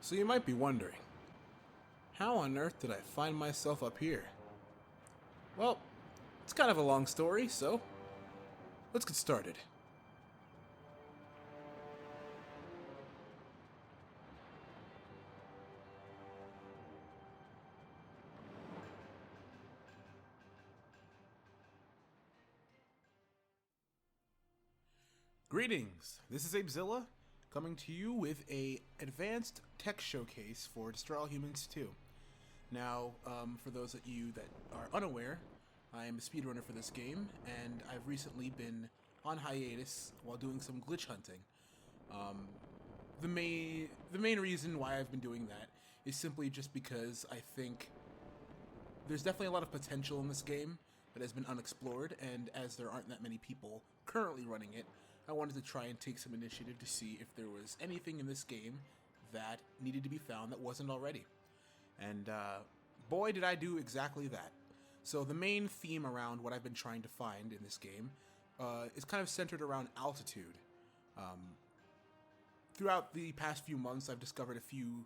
So you might be wondering, how on earth did I find myself up here? Well, it's kind of a long story, so let's get started. Greetings, this is Apezilla, coming to you with a advanced tech showcase for Destroy All Humans 2. Now, for those of you that are unaware, I am a speedrunner for this game, and I've recently been on hiatus while doing some glitch hunting. The main reason why I've been doing that is simply just because I think there's definitely a lot of potential in this game that has been unexplored, and as there aren't that many people currently running it, I wanted to try and take some initiative to see if there was anything in this game that needed to be found that wasn't already. And boy, did I do exactly that. So the main theme around what I've been trying to find in this game is kind of centered around altitude. Throughout the past few months, I've discovered a few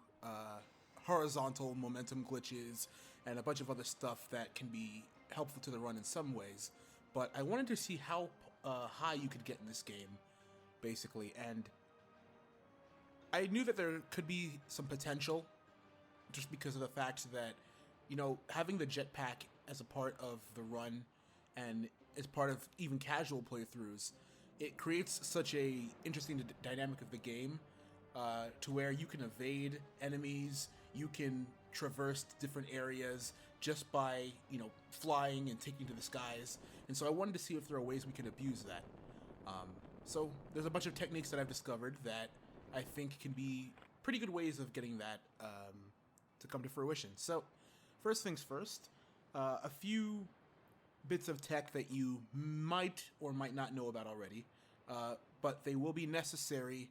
horizontal momentum glitches and a bunch of other stuff that can be helpful to the run in some ways. But I wanted to see how high you could get in this game, basically, and I knew that there could be some potential just because of the fact that, you know, having the jetpack as a part of the run and as part of even casual playthroughs, it creates such a interesting dynamic of the game to where you can evade enemies, you can traverse different areas just by, you know, flying and taking to the skies. And so I wanted to see if there are ways we could abuse that. So there's a bunch of techniques that I've discovered that I think can be pretty good ways of getting that to come to fruition. So first things first, a few bits of tech that you might or might not know about already, but they will be necessary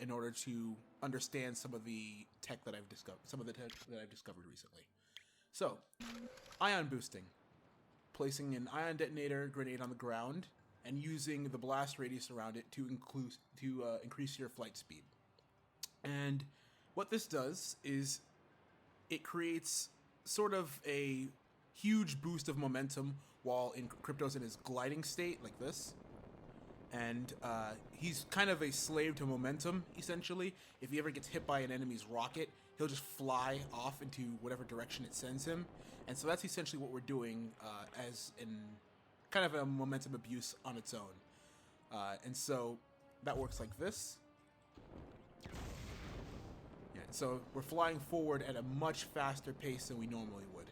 in order to understand some of the tech that I've discovered, recently. So, ion boosting, placing an ion detonator grenade on the ground and using the blast radius around it to increase your flight speed. And what this does is it creates sort of a huge boost of momentum while Crypto's in his gliding state, like this. And he's kind of a slave to momentum, essentially. If he ever gets hit by an enemy's rocket, he'll just fly off into whatever direction it sends him. And so that's essentially what we're doing as in kind of a momentum abuse on its own. And so that works like this. Yeah, so we're flying forward at a much faster pace than we normally would.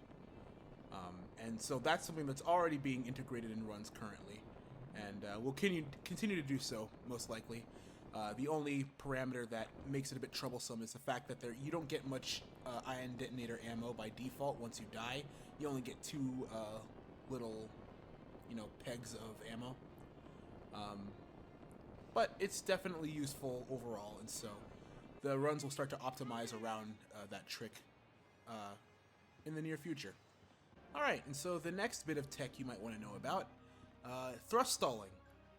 And so that's something that's already being integrated in runs currently. And we'll continue to do so, most likely. The only parameter that makes it a bit troublesome is the fact that you don't get much ion detonator ammo by default once you die. You only get two little, pegs of ammo. But it's definitely useful overall, and so the runs will start to optimize around that trick in the near future. Alright, and so the next bit of tech you might want to know about, thrust stalling,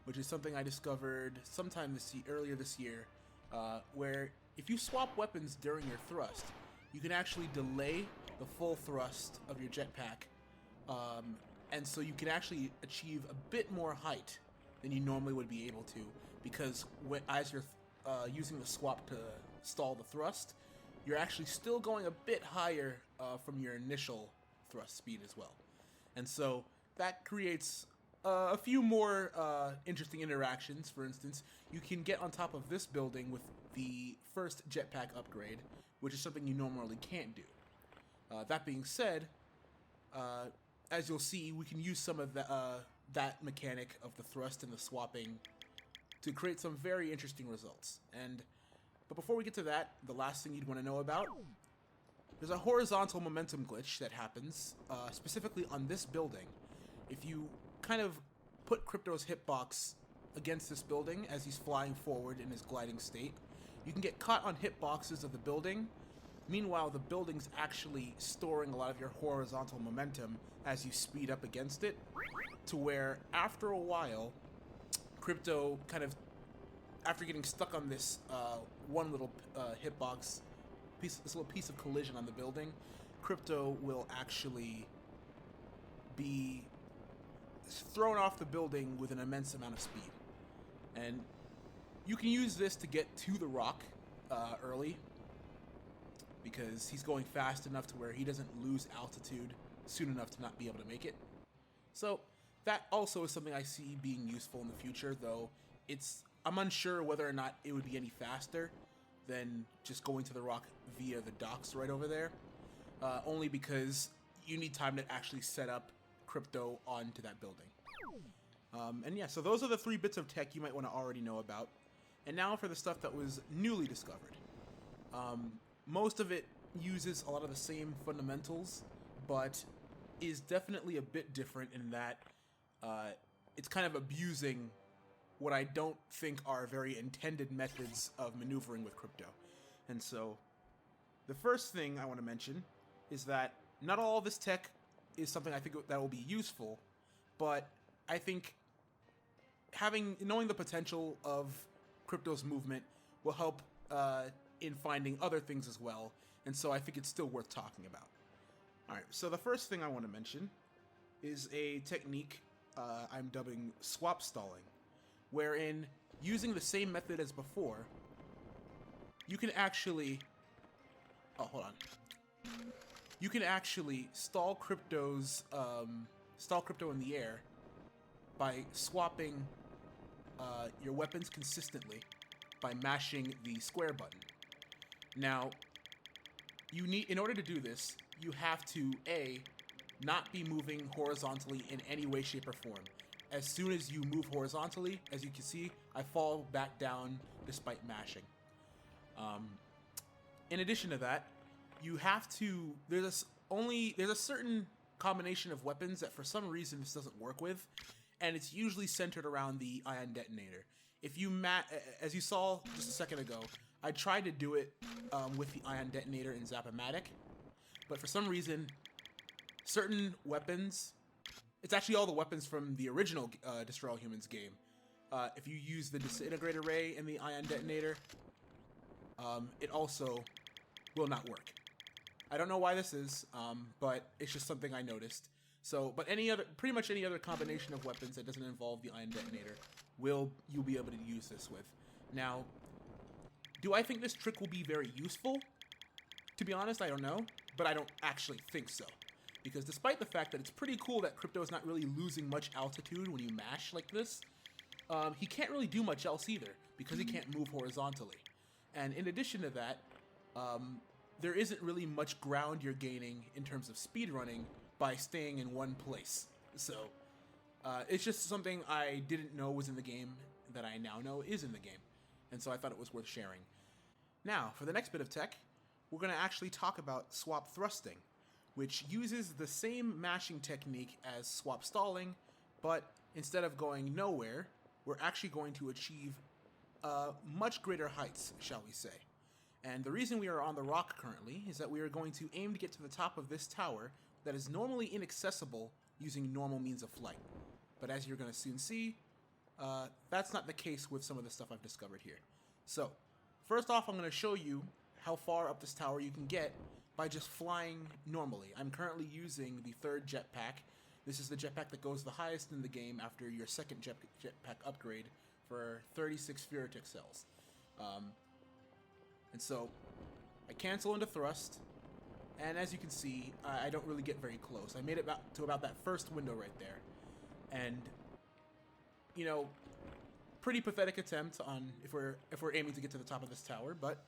which is something I discovered sometime earlier this year, where if you swap weapons during your thrust, you can actually delay the full thrust of your jetpack, and so you can actually achieve a bit more height than you normally would be able to, because as you're using the swap to stall the thrust, you're actually still going a bit higher from your initial thrust speed as well. And so that creates a few more interesting interactions. For instance, you can get on top of this building with the first jetpack upgrade, which is something you normally can't do. That being said, as you'll see, we can use some of that mechanic of the thrust and the swapping to create some very interesting results. But before we get to that, the last thing you'd want to know about, there's a horizontal momentum glitch that happens, specifically on this building. If you kind of put Crypto's hitbox against this building as he's flying forward in his gliding state, you can get caught on hitboxes of the building. Meanwhile, the building's actually storing a lot of your horizontal momentum as you speed up against it, to where after a while, Crypto kind of, after getting stuck on this one little hitbox this little piece of collision on the building, Crypto will actually be thrown off the building with an immense amount of speed. And you can use this to get to the rock early, because he's going fast enough to where he doesn't lose altitude soon enough to not be able to make it. So that also is something I see being useful in the future, though I'm unsure whether or not it would be any faster than just going to the rock via the docks right over there, only because you need time to actually set up Crypto onto that building. And yeah, so those are the 3 bits of tech you might want to already know about. And now for the stuff that was newly discovered. Most of it uses a lot of the same fundamentals, but is definitely a bit different in that it's kind of abusing what I don't think are very intended methods of maneuvering with Crypto. And so the first thing I want to mention is that not all of this tech is something I think that will be useful, but I think knowing the potential of Crypto's movement will help in finding other things as well, and so I think it's still worth talking about. Alright, so the first thing I want to mention is a technique I'm dubbing swap stalling, wherein, using the same method as before, you can actually... Oh, hold on. You can actually stall Crypto in the air by swapping your weapons consistently by mashing the square button. Now, in order to do this, you have to not be moving horizontally in any way, shape, or form. As soon as you move horizontally, as you can see, I fall back down despite mashing. In addition to that, you have to... There's a certain combination of weapons that for some reason this doesn't work with, and it's usually centered around the ion detonator. If you as you saw just a second ago, I tried to do it with the ion detonator in Zap-O-Matic, but for some reason, certain weapons... It's actually all the weapons from the original Destroy All Humans game. If you use the disintegrator ray and the ion detonator, it also will not work. I don't know why this is, but it's just something I noticed. So, but pretty much any other combination of weapons that doesn't involve the ion detonator, you'll be able to use this with. Now, do I think this trick will be very useful? To be honest, I don't know, but I don't actually think so. Because despite the fact that it's pretty cool that Crypto is not really losing much altitude when you mash like this, he can't really do much else either, because he can't move horizontally. And in addition to that, there isn't really much ground you're gaining in terms of speedrunning by staying in one place. So, it's just something I didn't know was in the game that I now know is in the game. And so I thought it was worth sharing. Now, for the next bit of tech, we're going to actually talk about swap thrusting, which uses the same mashing technique as swap stalling, but instead of going nowhere, we're actually going to achieve much greater heights, shall we say. And the reason we are on the rock currently is that we are going to aim to get to the top of this tower that is normally inaccessible using normal means of flight. But as you're going to soon see, that's not the case with some of the stuff I've discovered here. So, first off, I'm going to show you how far up this tower you can get by just flying normally. I'm currently using the 3rd jetpack. This is the jetpack that goes the highest in the game after your 2nd jetpack upgrade for 36 Spiritic cells. And so, I cancel into thrust, and as you can see, I don't really get very close. I made it to about that first window right there. And, you know, pretty pathetic attempt on if we're aiming to get to the top of this tower, but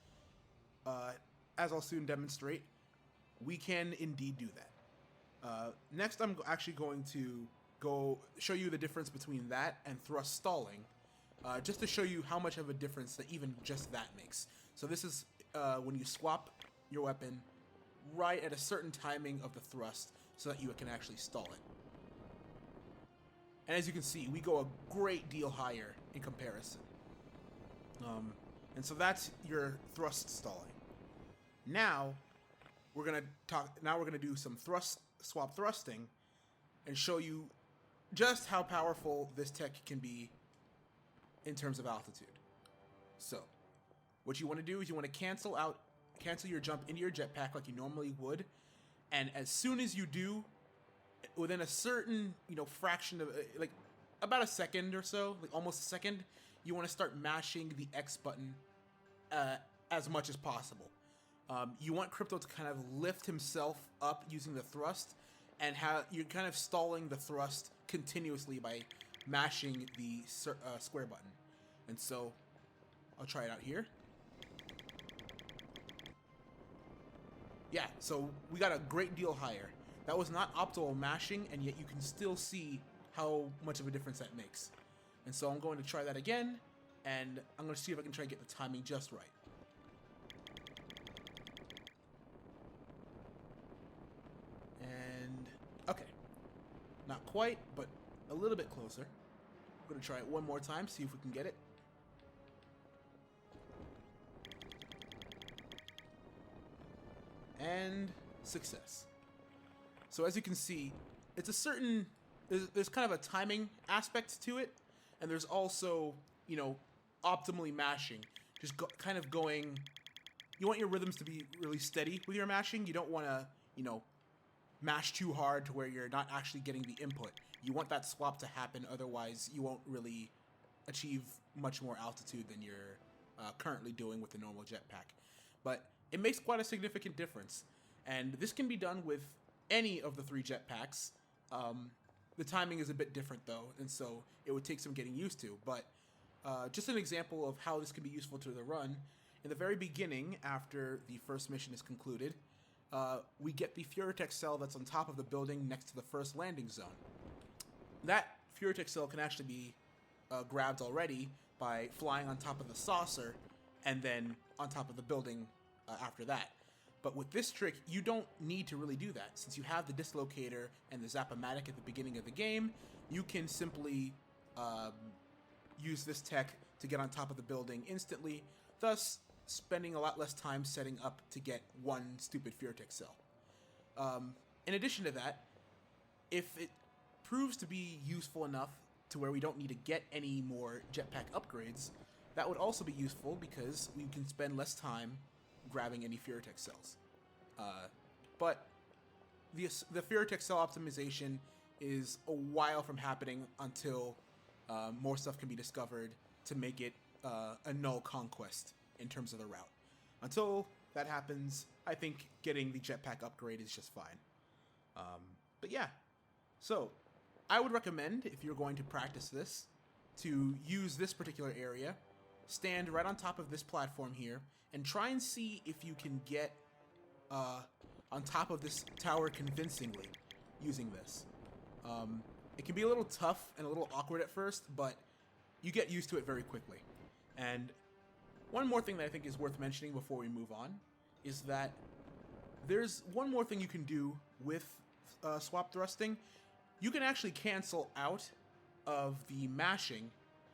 as I'll soon demonstrate, we can indeed do that. Next, I'm actually going to show you the difference between that and thrust stalling, just to show you how much of a difference that even just that makes. So this is when you swap your weapon right at a certain timing of the thrust so that you can actually stall it. And as you can see, we go a great deal higher in comparison. And so that's your thrust stalling. Now we're gonna do some swap thrusting and show you just how powerful this tech can be in terms of altitude. So, what you want to do is you want to cancel out cancel your jump into your jetpack like you normally would, and as soon as you do, within a certain, fraction of, like, about a second or so, like almost a second, you want to start mashing the X button as much as possible. You want Crypto to kind of lift himself up using the thrust, and you're kind of stalling the thrust continuously by mashing the square button. And so, I'll try it out here. Yeah, so we got a great deal higher. That was not optimal mashing, and yet you can still see how much of a difference that makes. And so I'm going to try that again, and I'm going to see if I can try to get the timing just right. And, okay. Not quite, but a little bit closer. I'm going to try it one more time, see if we can get it. And success. So as you can see, it's a certain, there's kind of a timing aspect to it, and there's also, optimally mashing. Just kind of going, you want your rhythms to be really steady with your mashing. You don't want to, mash too hard to where you're not actually getting the input. You want that swap to happen, otherwise you won't really achieve much more altitude than you're currently doing with the normal jetpack. But it makes quite a significant difference, and this can be done with any of the 3 jetpacks. The timing is a bit different though, and so it would take some getting used to, but just an example of how this can be useful to the run. In the very beginning, after the first mission is concluded, we get the Furitech cell that's on top of the building next to the first landing zone. That Furitech cell can actually be grabbed already by flying on top of the saucer and then on top of the building after that. But with this trick, you don't need to really do that. Since you have the dislocator and the Zap-O-Matic at the beginning of the game, you can simply use this tech to get on top of the building instantly, thus spending a lot less time setting up to get one stupid Furitech cell. In addition to that, if it proves to be useful enough to where we don't need to get any more jetpack upgrades, that would also be useful because we can spend less time grabbing any Furitech cells. But the Furitech cell optimization is a while from happening until more stuff can be discovered to make it a null conquest in terms of the route. Until that happens, I think getting the jetpack upgrade is just fine. But yeah, so I would recommend, if you're going to practice this, to use this particular area, stand right on top of this platform here, and try and see if you can get on top of this tower convincingly using this. It can be a little tough and a little awkward at first, but you get used to it very quickly. And one more thing that I think is worth mentioning before we move on is that there's one more thing you can do with swap thrusting. You can actually cancel out of the mashing.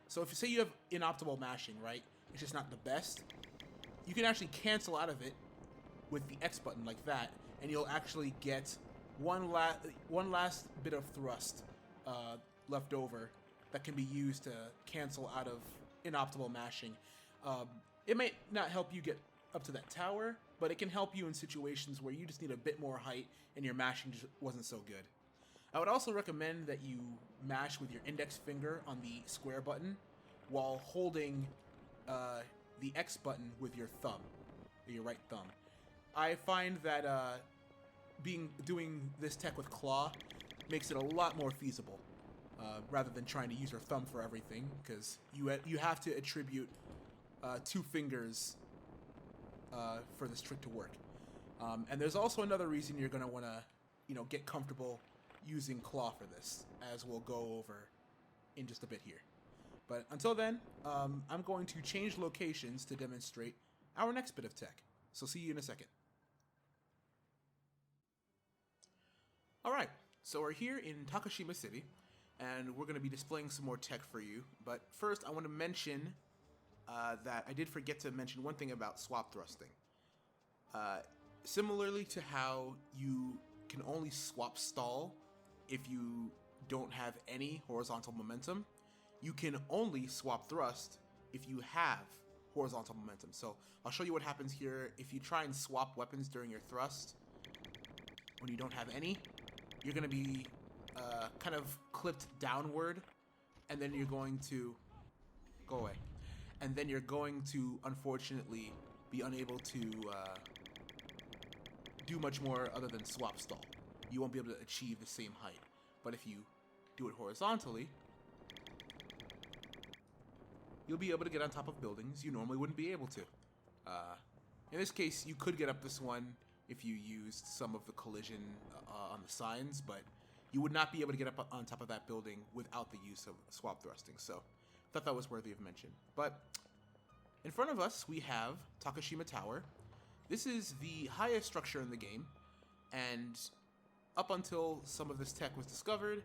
So if you say you have inoptimal mashing, right? It's just not the best. You can actually cancel out of it with the X button like that, and you'll actually get one last bit of thrust left over that can be used to cancel out of inoptimal mashing. It might not help you get up to that tower, but it can help you in situations where you just need a bit more height and your mashing just wasn't so good. I would also recommend that you mash with your index finger on the square button while holding the X button with your thumb, or your right thumb. I find that doing this tech with claw makes it a lot more feasible, rather than trying to use your thumb for everything, because you have to attribute 2 fingers for this trick to work. And there's also another reason you're going to want to, get comfortable using claw for this, as we'll go over in just a bit here. But until then, I'm going to change locations to demonstrate our next bit of tech. So see you in a second. Alright, so we're here in Takoshima City, and we're going to be displaying some more tech for you. But first, I want to mention that I did forget to mention one thing about swap thrusting. Similarly to how you can only swap stall if you don't have any horizontal momentum, you can only swap thrust if you have horizontal momentum. So I'll show you what happens here. If you try and swap weapons during your thrust, when you don't have any, you're going to be kind of clipped downward, and then you're going to go away. And then you're going to, unfortunately, be unable to do much more other than swap stall. You won't be able to achieve the same height. But if you do it horizontally, you'll be able to get on top of buildings you normally wouldn't be able to. In this case, you could get up this one if you used some of the collision on the signs, but you would not be able to get up on top of that building without the use of swap thrusting. So I thought that was worthy of mention. But in front of us, we have Takoshima Tower. This is the highest structure in the game, and up until some of this tech was discovered,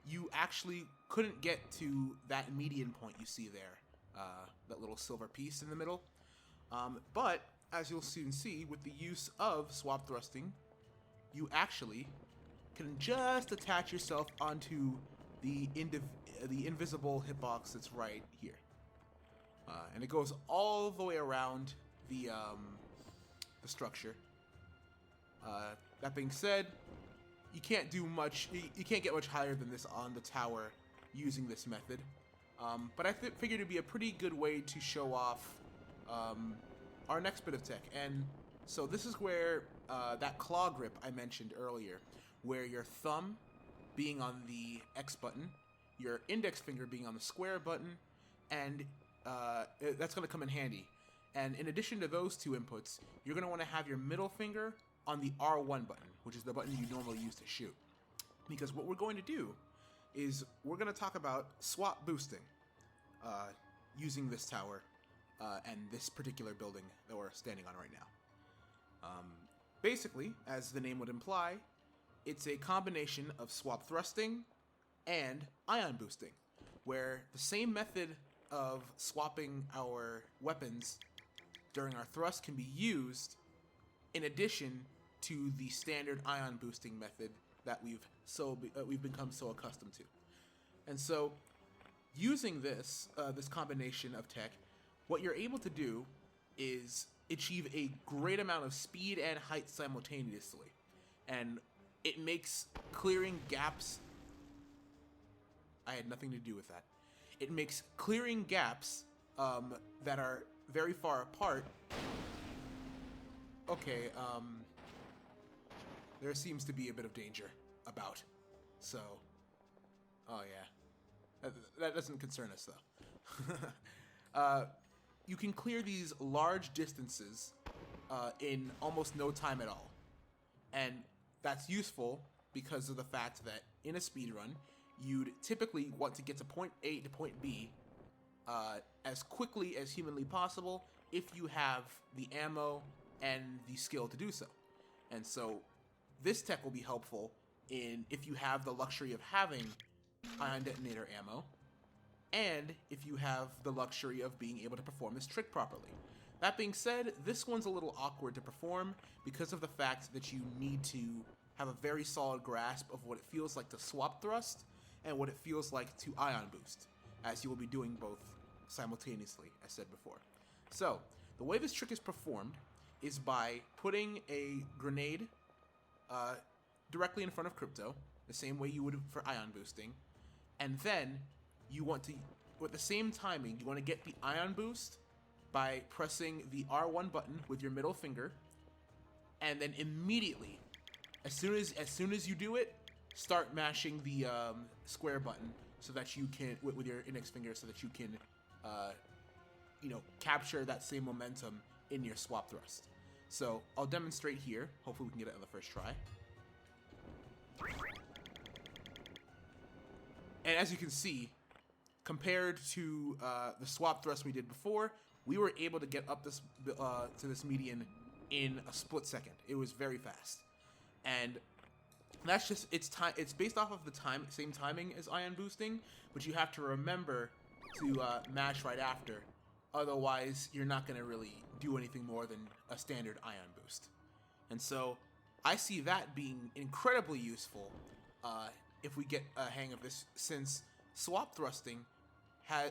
you actually couldn't get to that median point you see there, that little silver piece in the middle. But as you'll soon see, with the use of swap thrusting, you actually can just attach yourself onto the invisible hitbox that's right here. And it goes all the way around the structure. That being said, you can't do much. You can't get much higher than this on the tower using this method. But I figured it'd be a pretty good way to show off our next bit of tech. And so this is where that claw grip I mentioned earlier, where your thumb being on the X button, your index finger being on the square button, and that's going to come in handy. And in addition to those two inputs, you're going to want to have your middle finger on the R1 button, which is the button you normally use to shoot. Because what we're going to do is we're going to talk about swap boosting using this tower and this particular building that we're standing on right now. Basically, as the name would imply, it's a combination of swap thrusting and ion boosting, where the same method of swapping our weapons during our thrust can be used in addition to the standard ion boosting method that we've become so accustomed to. And so, using this combination of tech, what you're able to do is achieve a great amount of speed and height simultaneously, and it makes clearing gaps. I had nothing to do with that. It makes clearing gaps that are very far apart. Okay, there seems to be a bit of danger about. So, oh yeah. That doesn't concern us, though. You can clear these large distances in almost no time at all. And that's useful because of the fact that in a speedrun, you'd typically want to get to point A to point B as quickly as humanly possible if you have the ammo and the skill to do so. And so this tech will be helpful if you have the luxury of having ion detonator ammo, and if you have the luxury of being able to perform this trick properly. That being said, this one's a little awkward to perform because of the fact that you need to have a very solid grasp of what it feels like to swap thrust and what it feels like to ion boost, as you will be doing both simultaneously, as said before. So, the way this trick is performed is by putting a grenade directly in front of Crypto, the same way you would for ion boosting, and then you want to, with the same timing, you want to get the ion boost by pressing the R1 button with your middle finger, and then immediately, as soon as you do it, start mashing the square button so that you can, with your index finger, so that you can, capture that same momentum in your swap thrust. So I'll demonstrate here. Hopefully we can get it on the first try. And as you can see, compared to the swap thrust we did before, we were able to get up this to this median in a split second. It was very fast, and that's just it's based off of the same timing as ion boosting, but you have to remember to mash right after. Otherwise, you're not going to really do anything more than a standard ion boost. And so, I see that being incredibly useful if we get a hang of this, since swap thrusting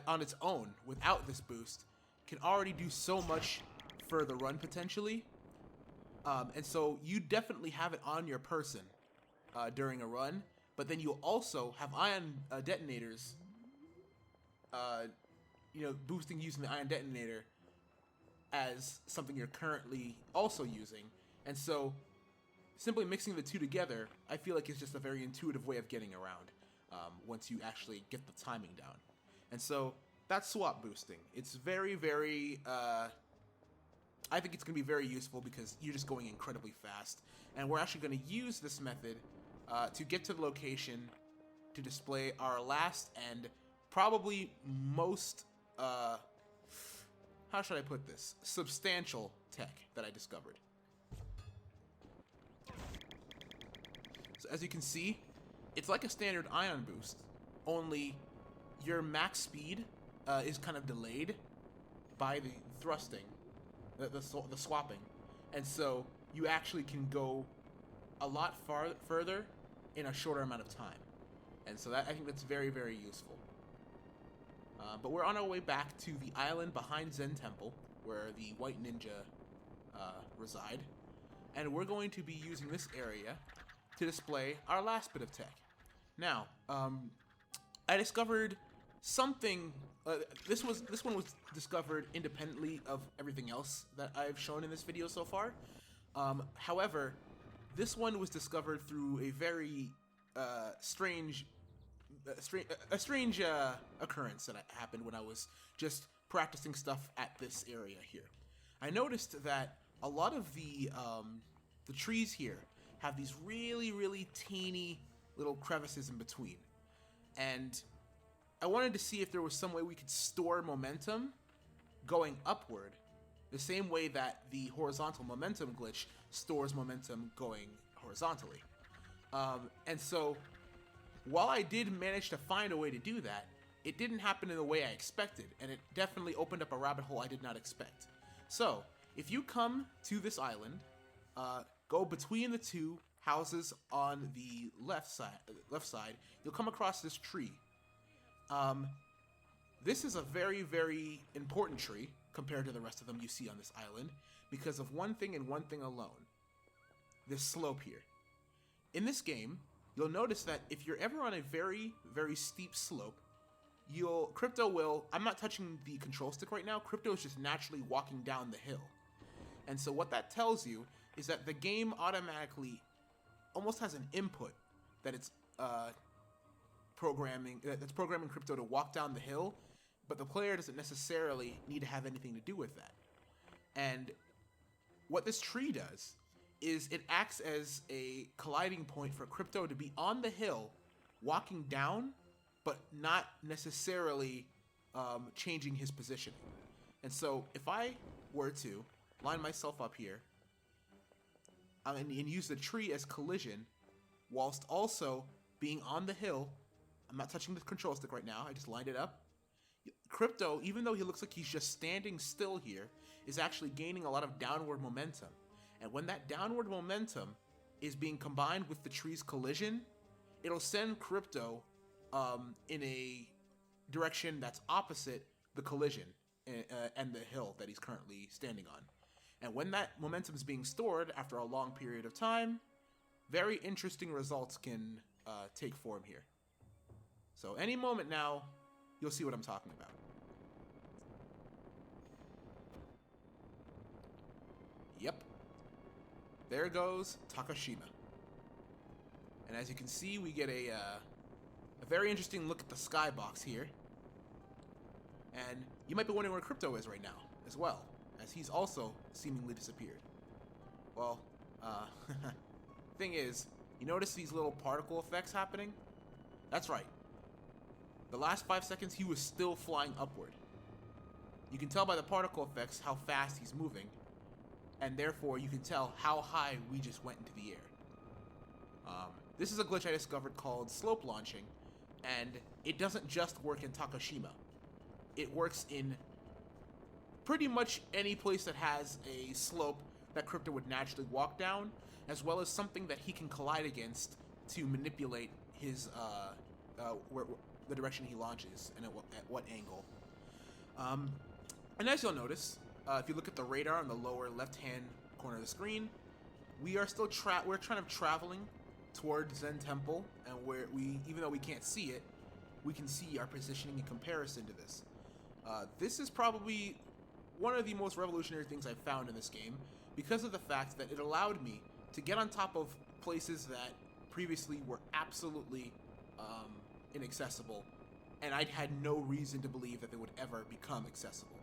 on its own, without this boost, can already do so much for the run potentially. And so you definitely have it on your person during a run, but then you'll also have ion detonators, boosting using the ion detonator as something you're currently also using. And so simply mixing the two together, I feel like it's just a very intuitive way of getting around once you actually get the timing down. And so that's swap boosting. It's very, very... I think it's going to be very useful because you're just going incredibly fast. And we're actually going to use this method to get to the location to display our last and probably most, how should I put this, substantial tech that I discovered. So as you can see, it's like a standard ion boost, only your max speed is kind of delayed by the thrusting. The swapping, and so you actually can go a lot further in a shorter amount of time, and so that I think that's very, very useful. But we're on our way back to the island behind Zen Temple, where the White Ninja reside, and we're going to be using this area to display our last bit of tech. Now, I discovered something. This one was discovered independently of everything else that I've shown in this video so far. However, this one was discovered through a very strange occurrence that happened when I was just practicing stuff at this area here. I noticed that a lot of the trees here have these really, really teeny little crevices in between, and I wanted to see if there was some way we could store momentum going upward, the same way that the horizontal momentum glitch stores momentum going horizontally. And so, while I did manage to find a way to do that, it didn't happen in the way I expected, and it definitely opened up a rabbit hole I did not expect. So, if you come to this island, go between the two houses on the left side, you'll come across this tree. This is a very, very important tree compared to the rest of them you see on this island because of one thing and one thing alone. This slope here. In this game, you'll notice that if you're ever on a very, very steep slope, Crypto will, I'm not touching the control stick right now, Crypto is just naturally walking down the hill. And so what that tells you is that the game automatically almost has an input that it's programming Crypto to walk down the hill, but the player doesn't necessarily need to have anything to do with that. And what this tree does is it acts as a colliding point for Crypto to be on the hill, walking down, but not necessarily changing his positioning. And so if I were to line myself up here and use the tree as collision, whilst also being on the hill, I'm not touching the control stick right now, I just lined it up. Crypto, even though he looks like he's just standing still here, is actually gaining a lot of downward momentum. And when that downward momentum is being combined with the tree's collision, it'll send Crypto in a direction that's opposite the collision and the hill that he's currently standing on. And when that momentum is being stored after a long period of time, very interesting results can take form here. So any moment now, you'll see what I'm talking about. Yep. There goes Takoshima. And as you can see, we get a very interesting look at the skybox here. And you might be wondering where Crypto is right now, as well, as he's also seemingly disappeared. Well, thing is, you notice these little particle effects happening? That's right. The last 5 seconds, he was still flying upward. You can tell by the particle effects how fast he's moving, and therefore you can tell how high we just went into the air. This is a glitch I discovered called slope launching, and it doesn't just work in Takoshima. It works in pretty much any place that has a slope that Crypto would naturally walk down, as well as something that he can collide against to manipulate his the direction he launches and at what angle. And as you'll notice, if you look at the radar on the lower left-hand corner of the screen, we are still we're kind of traveling toward Zen Temple, and where even though we can't see it, we can see our positioning in comparison to this. This is probably one of the most revolutionary things I've found in this game, because of the fact that it allowed me to get on top of places that previously were absolutely inaccessible, and I had no reason to believe that they would ever become accessible.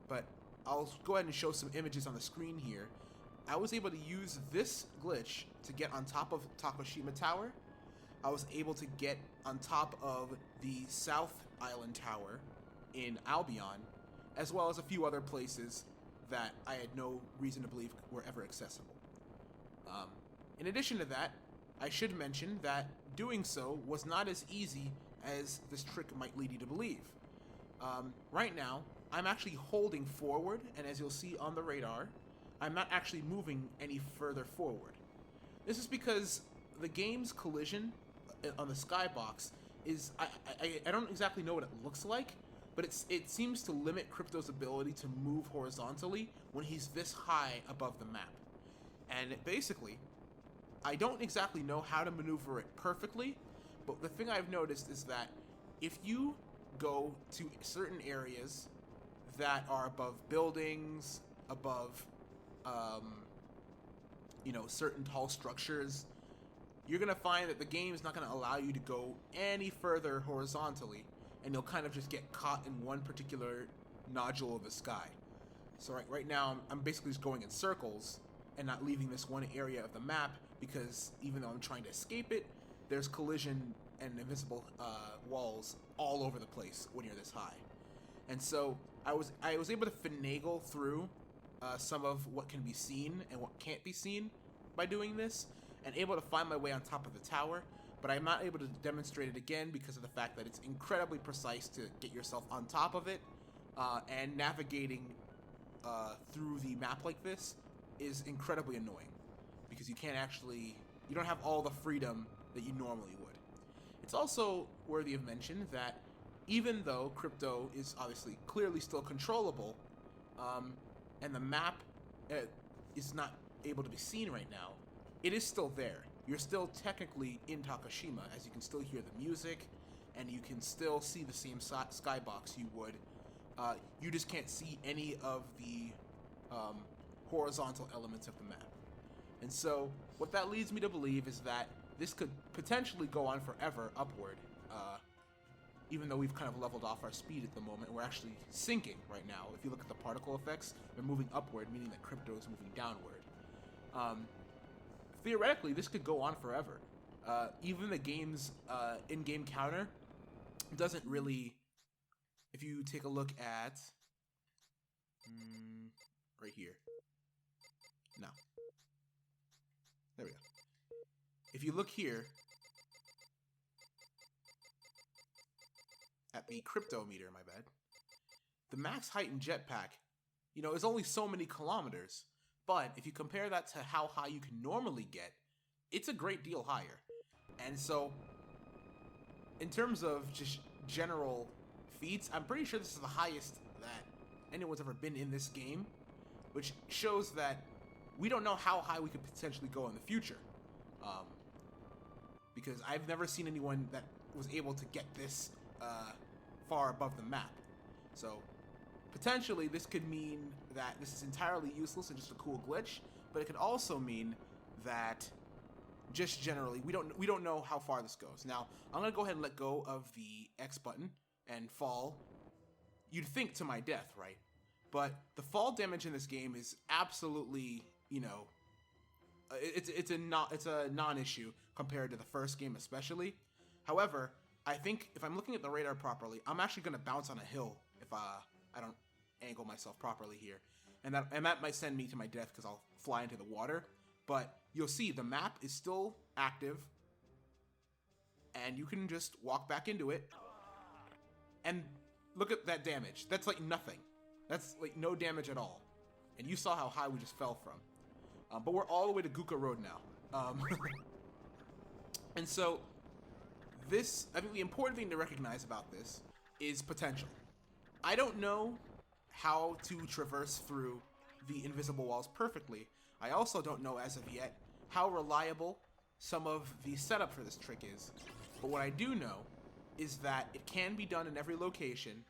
But I'll go ahead and show some images on the screen here. I was able to use this glitch to get on top of Takoshima Tower. I was able to get on top of the South Island Tower in Albion, as well as a few other places that I had no reason to believe were ever accessible. In addition to that, I should mention that doing so was not as easy as this trick might lead you to believe. Right now, I'm actually holding forward, and as you'll see on the radar, I'm not actually moving any further forward. This is because the game's collision on the skybox is, I don't exactly know what it looks like, but it seems to limit Crypto's ability to move horizontally when he's this high above the map. And basically, I don't exactly know how to maneuver it perfectly, but the thing I've noticed is that if you go to certain areas that are above buildings, above certain tall structures, you're gonna find that the game is not gonna allow you to go any further horizontally, and you'll kind of just get caught in one particular nodule of the sky. So right now, I'm basically just going in circles and not leaving this one area of the map, because even though I'm trying to escape it, there's collision and invisible walls all over the place when you're this high. And so I was able to finagle through some of what can be seen and what can't be seen by doing this, and able to find my way on top of the tower, but I'm not able to demonstrate it again because of the fact that it's incredibly precise to get yourself on top of it, and navigating through the map like this is incredibly annoying, because you don't have all the freedom that you normally would. It's also worthy of mention that even though Crypto is obviously clearly still controllable, and the map is not able to be seen right now, it is still there. You're still technically in Takoshima, as you can still hear the music, and you can still see the same skybox you would. You just can't see any of the horizontal elements of the map. And so, what that leads me to believe is that this could potentially go on forever upward, even though we've kind of leveled off our speed at the moment. We're actually sinking right now. If you look at the particle effects, they're moving upward, meaning that Crypto is moving downward. Theoretically, this could go on forever. Even the game's in-game counter doesn't really... If you take a look at... right here. No. There we go. If you look here at the crypto meter, my bad, the max height in jetpack, is only so many kilometers. But if you compare that to how high you can normally get, it's a great deal higher. And so, in terms of just general feats, I'm pretty sure this is the highest that anyone's ever been in this game, which shows that we don't know how high we could potentially go in the future. Because I've never seen anyone that was able to get this far above the map. So, potentially, this could mean that this is entirely useless and just a cool glitch, but it could also mean that, just generally, we don't know how far this goes. Now, I'm gonna go ahead and let go of the X button and fall. You'd think to my death, right? But the fall damage in this game is absolutely, it's a non-issue compared to the first game, especially. However, I think if I'm looking at the radar properly, I'm actually gonna bounce on a hill if I don't angle myself properly here, and that might send me to my death because I'll fly into the water. But you'll see the map is still active, and you can just walk back into it, and look at that damage. That's like nothing. That's like no damage at all, and you saw how high we just fell from. But we're all the way to Guka Road now, and so I think the important thing to recognize about this is potential. I don't know how to traverse through the invisible walls perfectly. I also don't know as of yet how reliable some of the setup for this trick is. But what I do know is that it can be done in every location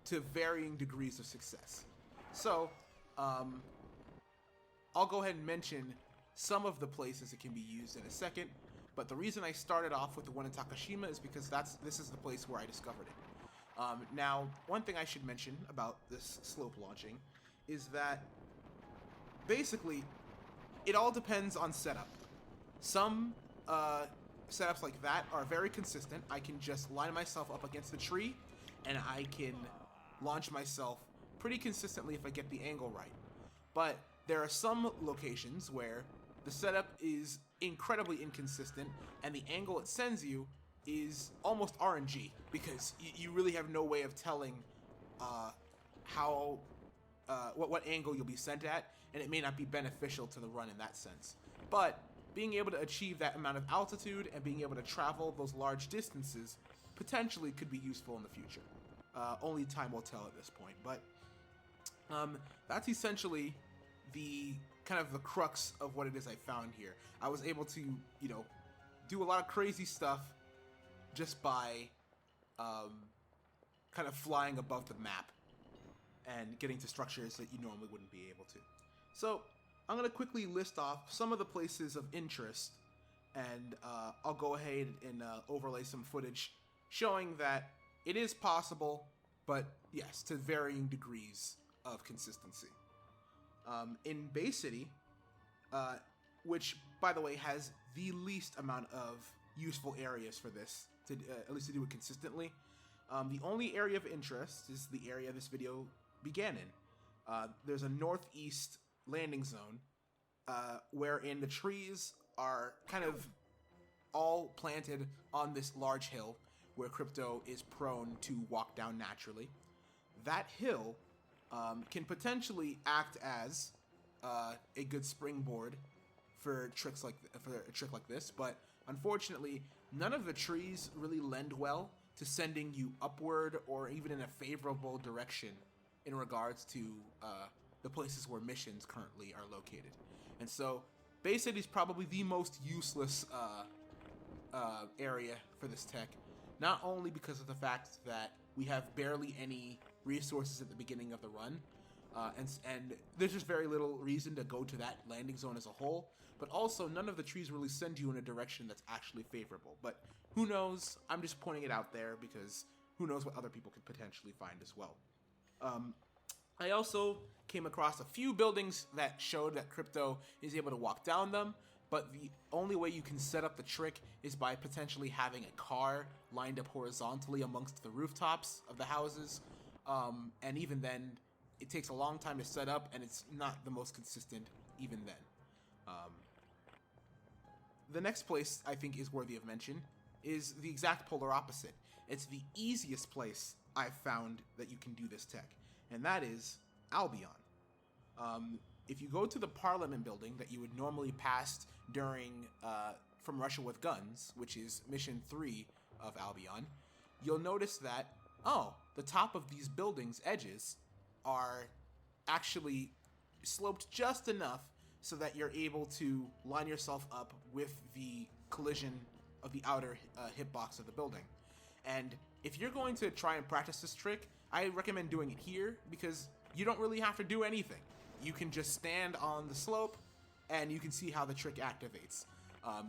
to varying degrees of success. So, I'll go ahead and mention some of the places it can be used in a second, but the reason I started off with the one in Takoshima is because this is the place where I discovered it. Now, one thing I should mention about this slope launching is that basically it all depends on setup. Some setups like that are very consistent. I can just line myself up against the tree and I can launch myself pretty consistently if I get the angle right. But there are some locations where the setup is incredibly inconsistent and the angle it sends you is almost RNG, because you really have no way of telling what angle you'll be sent at, and it may not be beneficial to the run in that sense. But being able to achieve that amount of altitude and being able to travel those large distances potentially could be useful in the future. Only time will tell at this point, but that's essentially the kind of the crux of what it is I found here. I was able to, do a lot of crazy stuff just by kind of flying above the map and getting to structures that you normally wouldn't be able to. So I'm going to quickly list off some of the places of interest, and I'll go ahead and overlay some footage showing that it is possible, but yes, to varying degrees of consistency. In Bay City, which, by the way, has the least amount of useful areas for this, to at least to do it consistently. The only area of interest is the area this video began in. There's a northeast landing zone, wherein the trees are kind of all planted on this large hill where Crypto is prone to walk down naturally. That hill can potentially act as a good springboard for a trick like this, but unfortunately, none of the trees really lend well to sending you upward or even in a favorable direction in regards to the places where missions currently are located. And so, Bay City is probably the most useless area for this tech, not only because of the fact that we have barely any resources at the beginning of the run, and there's just very little reason to go to that landing zone as a whole, but also none of the trees really send you in a direction that's actually favorable. But who knows? I'm just pointing it out there because who knows what other people could potentially find as well. I also came across a few buildings that showed that Crypto is able to walk down them, but the only way you can set up the trick is by potentially having a car lined up horizontally amongst the rooftops of the houses, and even then, it takes a long time to set up, and it's not the most consistent even then. The next place I think is worthy of mention is the exact polar opposite. It's the easiest place I've found that you can do this tech, and that is Albion. If you go to the Parliament building that you would normally pass during From Russia with Guns, which is Mission 3 of Albion, you'll notice that, the top of these buildings' edges are actually sloped just enough so that you're able to line yourself up with the collision of the outer hitbox of the building. And if you're going to try and practice this trick, I recommend doing it here because you don't really have to do anything. You can just stand on the slope and you can see how the trick activates.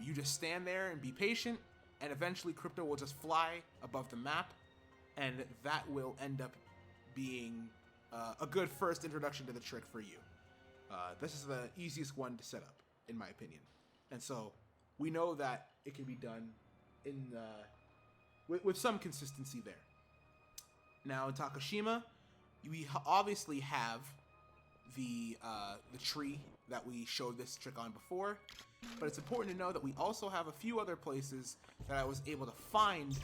You just stand there and be patient, and eventually Crypto will just fly above the map, and that will end up being a good first introduction to the trick for you. This is the easiest one to set up, in my opinion. And so, we know that it can be done in with some consistency there. Now, in Takoshima, we obviously have the tree that we showed this trick on before, but it's important to know that we also have a few other places that I was able to find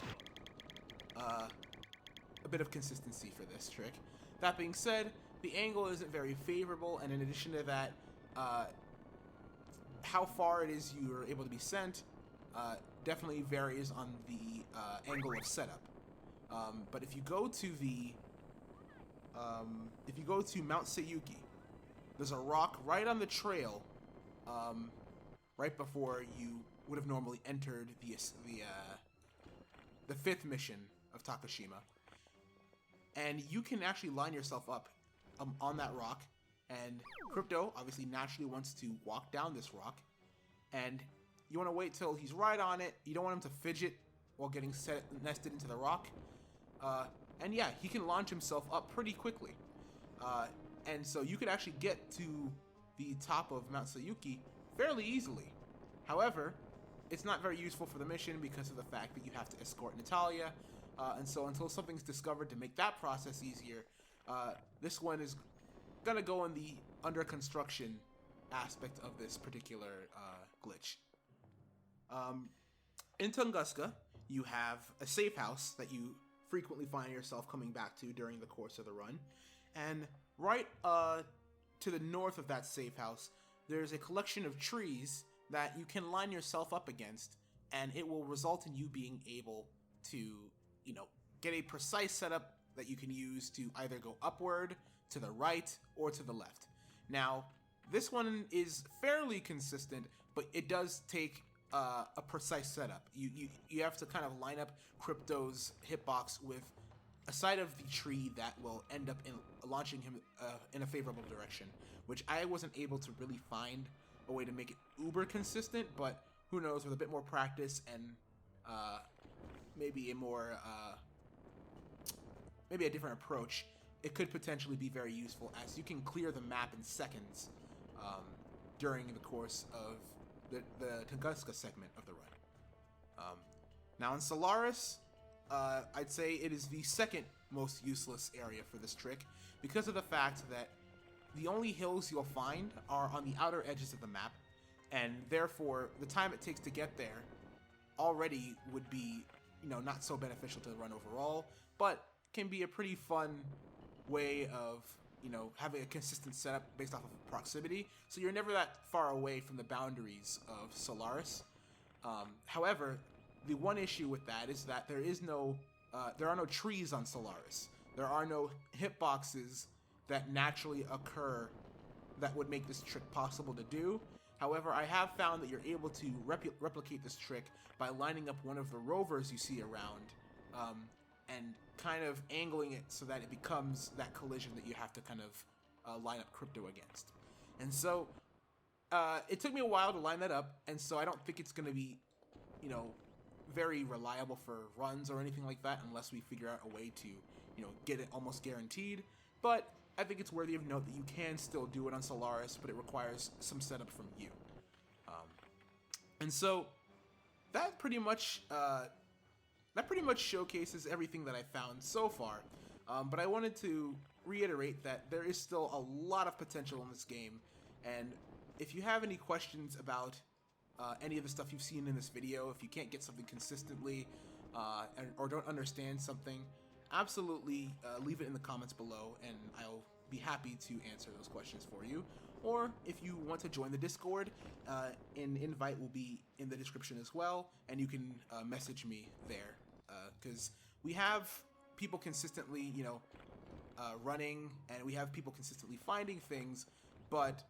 a bit of consistency for this trick. That being said, the angle isn't very favorable, and in addition to that, how far it is you're able to be sent definitely varies on the angle of setup. But if you go to the if you go to Mount Sayuki, there's a rock right on the trail, right before you would have normally entered the fifth mission of Takoshima, and you can actually line yourself up on that rock. And Crypto obviously naturally wants to walk down this rock, and you want to wait till he's right on it. You don't want him to fidget while getting nested into the rock. And yeah, he can launch himself up pretty quickly. And so you could actually get to the top of Mount Sayuki fairly easily. However, it's not very useful for the mission because of the fact that you have to escort Natalia. And so until something's discovered to make that process easier, this one is going to go in the under construction aspect of this particular glitch. In Tunguska, you have a safe house that you frequently find yourself coming back to during the course of the run. And right to the north of that safe house, there's a collection of trees that you can line yourself up against, and it will result in you being able to, get a precise setup that you can use to either go upward, to the right, or to the left. Now, this one is fairly consistent, but it does take a precise setup. You have to kind of line up Crypto's hitbox with a side of the tree that will end up in launching him in a favorable direction, which I wasn't able to really find a way to make it uber consistent, but who knows, with a bit more practice and maybe a different approach, it could potentially be very useful, as you can clear the map in seconds during the course of the Tunguska segment of the run. Now in Solaris, I'd say it is the second most useless area for this trick, because of the fact that the only hills you'll find are on the outer edges of the map, and therefore the time it takes to get there already would be, not so beneficial to the run overall, but can be a pretty fun way of, having a consistent setup based off of proximity, so you're never that far away from the boundaries of Solaris. However, the one issue with that is that there are no trees on Solaris. There are no hitboxes that naturally occur that would make this trick possible to do. However, I have found that you're able to replicate this trick by lining up one of the rovers you see around, and kind of angling it so that it becomes that collision that you have to kind of line up Crypto against. And so it took me a while to line that up, and so I don't think it's going to be, very reliable for runs or anything like that unless we figure out a way to, get it almost guaranteed. But I think it's worthy of note that you can still do it on Solaris, but it requires some setup from you. And so that pretty much showcases everything that I found so far. But I wanted to reiterate that there is still a lot of potential in this game, and if you have any questions about any of the stuff you've seen in this video, if you can't get something consistently or don't understand something, absolutely leave it in the comments below, and I'll be happy to answer those questions for you. Or if you want to join the Discord, an invite will be in the description as well, and you can message me there, because we have people consistently, running, and we have people consistently finding things, but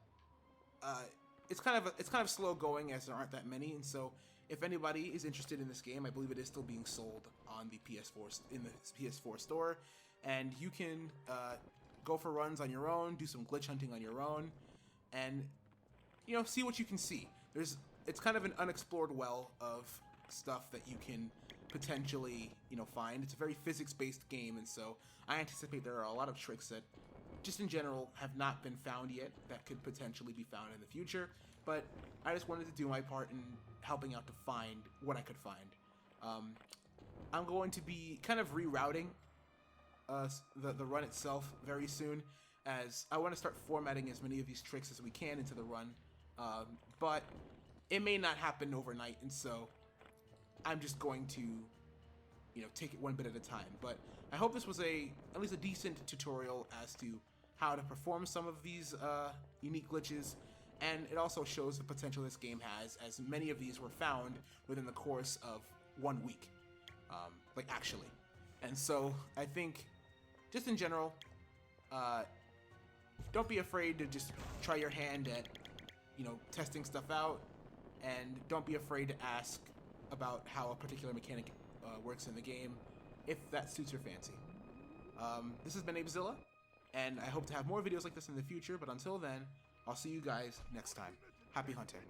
it's kind of slow going as there aren't that many. And so if anybody is interested in this game, I believe it is still being sold on the PS4 in the PS4 store, and you can go for runs on your own, do some glitch hunting on your own, and see what you can see. It's kind of an unexplored well of stuff that you can potentially find. It's a very physics-based game, and so I anticipate there are a lot of tricks that just in general have not been found yet that could potentially be found in the future. But I just wanted to do my part in helping out to find what I could find. I'm going to be kind of rerouting the run itself very soon, as I want to start formatting as many of these tricks as we can into the run, but it may not happen overnight, and so I'm just going to take it one bit at a time. But I hope this was at least a decent tutorial as to how to perform some of these unique glitches, and it also shows the potential this game has, as many of these were found within the course of 1 week, actually. And so I think, just in general, don't be afraid to just try your hand at, testing stuff out, and don't be afraid to ask about how a particular mechanic works in the game, if that suits your fancy. This has been Apezilla, and I hope to have more videos like this in the future, but until then, I'll see you guys next time. Happy hunting.